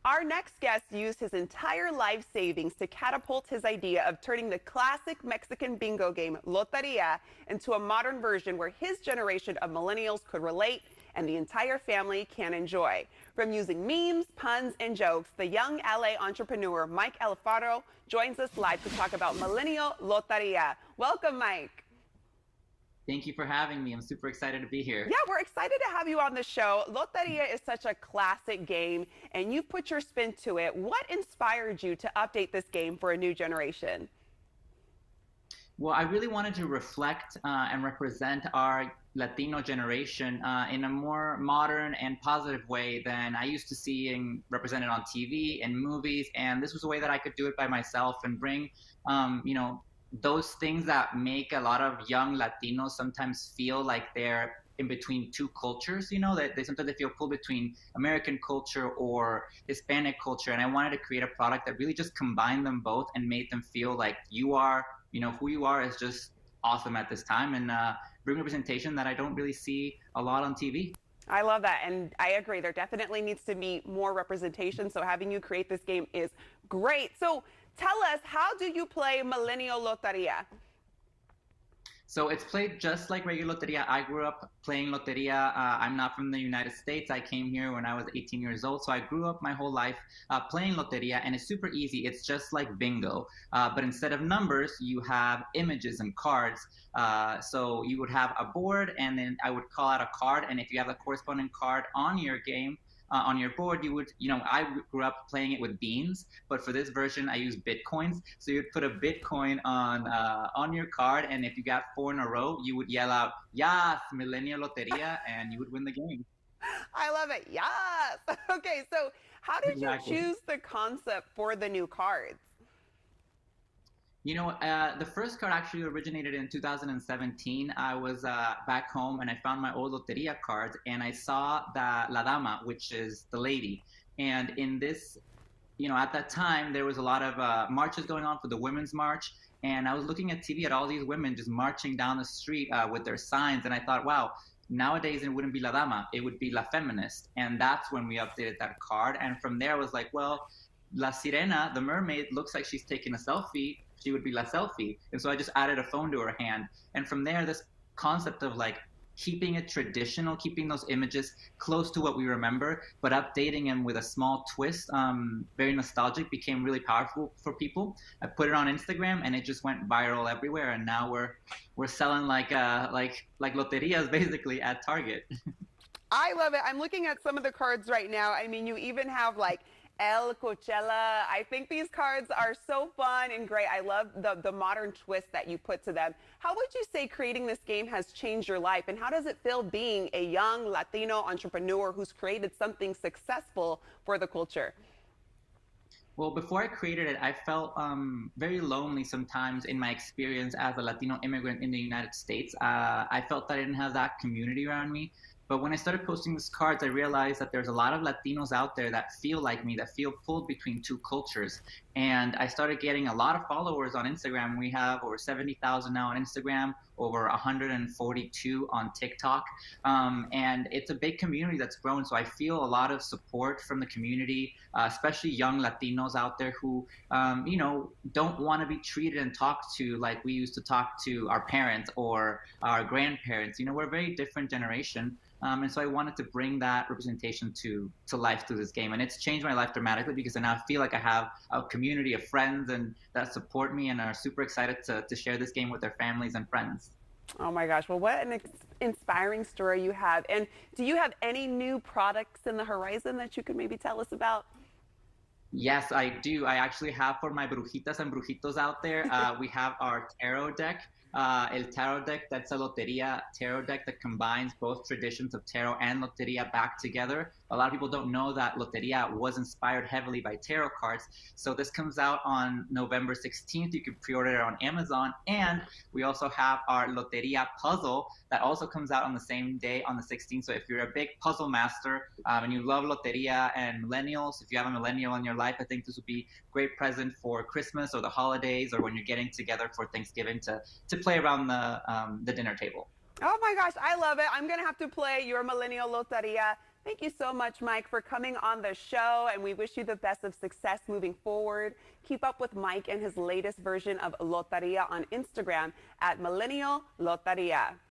Our next guest used his entire life savings to catapult his idea of turning the classic Mexican bingo game, Lotería, into a modern version where his generation of millennials could relate and the entire family can enjoy. From using memes, puns, and jokes, the young LA entrepreneur Mike Alfaro joins us live to talk about Millennial Lotería. Welcome, Mike. Thank you for having me. I'm super excited to be here. Yeah, we're excited to have you on the show. Lotería is such a classic game, and you've put your spin to it. What inspired you to update this game for a new generation? Well, I really wanted to reflect and represent our Latino generation in a more modern and positive way than I used to seeing represented on TV and movies. And this was a way that I could do it by myself and bring, those things that make a lot of young Latinos sometimes feel like they're in between two cultures, that they sometimes they feel pulled between American culture or Hispanic culture. And I wanted to create a product that really just combined them both and made them feel like you are, who you are is just awesome at this time, and bring representation that I don't really see a lot on TV. I love that, and I agree. There definitely needs to be more representation, so having you create this game is great. So tell us, how do you play Millennial Lotería? So it's played just like regular Loteria. I grew up playing Loteria. I'm not from the United States. I came here when I was 18 years old. So I grew up my whole life playing Loteria, and it's super easy. It's just like bingo. But instead of numbers, you have images and cards. So you would have a board, and then I would call out a card. And if you have a corresponding card on your game, on your board, you would, I grew up playing it with beans, but for this version, I use Bitcoins. So you'd put a Bitcoin on your card, and if you got 4 in a row, you would yell out, "Yes, Millennial Loteria," and you would win the game. I love it. Yes. Okay, so how did you Exactly. choose the concept for the new cards? The first card actually originated in 2017. I was back home and I found my old Loteria cards, and I saw the La Dama, which is the lady. And in this, at that time, there was a lot of marches going on for the Women's March. And I was looking at TV at all these women just marching down the street with their signs. And I thought, wow, nowadays it wouldn't be La Dama, it would be La Feminist. And that's when we updated that card. And from there, I was like, well, La Sirena, the mermaid, looks like she's taking a selfie. She would be La Selfie. And so I just added a phone to her hand. And from there, this concept of like keeping it traditional, keeping those images close to what we remember, but updating them with a small twist, very nostalgic, became really powerful for people. I put it on Instagram, and it just went viral everywhere. And now we're selling like loterias basically at Target. I love it. I'm looking at some of the cards right now. I mean, you even have like El Coachella. I think these cards are so fun and great. I love the modern twist that you put to them. How would you say creating this game has changed your life, and how does it feel being a young Latino entrepreneur who's created something successful for the culture? Well, before I created it, I felt very lonely sometimes in my experience as a Latino immigrant in the United States. I felt that I didn't have that community around me. But when I started posting these cards, I realized that there's a lot of Latinos out there that feel like me, that feel pulled between two cultures. And I started getting a lot of followers on Instagram. We have over 70,000 now on Instagram, over 142 on TikTok. And it's a big community that's grown. So I feel a lot of support from the community, especially young Latinos out there who, don't want to be treated and talked to like we used to talk to our parents or our grandparents. We're a very different generation. And so I wanted to bring that representation to life through this game. And it's changed my life dramatically because I now feel like I have a community of friends and that support me and are super excited to share this game with their families and friends. Oh my gosh, well, what an inspiring story you have. And do you have any new products in the horizon that you could maybe tell us about? Yes, I do. I actually have for my brujitas and brujitos out there, we have our tarot deck. El Tarot deck, that's a Loteria tarot deck that combines both traditions of tarot and Loteria back together. A lot of people don't know that Loteria was inspired heavily by tarot cards. So this comes out on November 16th. You can pre-order it on Amazon. And we also have our Loteria puzzle that also comes out on the same day on the 16th. So if you're a big puzzle master and you love Loteria and millennials, if you have a millennial in your life, I think this would be a great present for Christmas or the holidays or when you're getting together for Thanksgiving to play around the dinner table. Oh my gosh, I love it. I'm going to have to play your Millennial Loteria. Thank you so much, Mike, for coming on the show, and we wish you the best of success moving forward. Keep up with Mike and his latest version of Lotería on Instagram at Millennial Lotería.